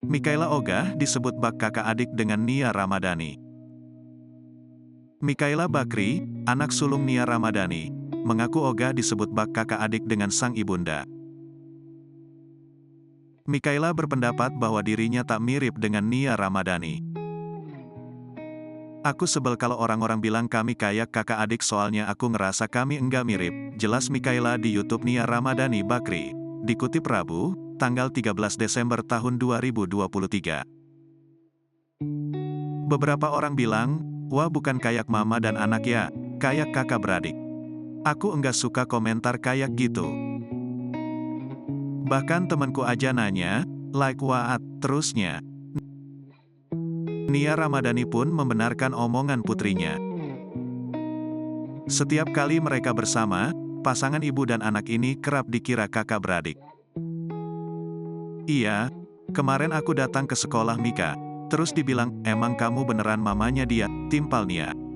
Mikaela ogah disebut bak kakak adik dengan Nia Ramadhani. Mikaela Bakri, anak sulung Nia Ramadhani, mengaku ogah disebut bak kakak adik dengan sang ibunda. Mikaela berpendapat bahwa dirinya tak mirip dengan Nia Ramadhani. Aku sebel kalau orang-orang bilang kami kayak kakak adik soalnya aku ngerasa kami enggak mirip, jelas Mikaela di YouTube Nia Ramadhani Bakri. Dikutip Rabu, tanggal 13 Desember tahun 2023. Beberapa orang bilang, wah bukan kayak mama dan anak ya, kayak kakak beradik. Aku enggak suka komentar kayak gitu. Bahkan temanku aja nanya, like what, terusnya. Nia Ramadhani pun membenarkan omongan putrinya. Setiap kali mereka bersama, pasangan ibu dan anak ini kerap dikira kakak beradik. Iya, kemarin aku datang ke sekolah Mika, terus dibilang, emang kamu beneran mamanya dia, timpal Nia.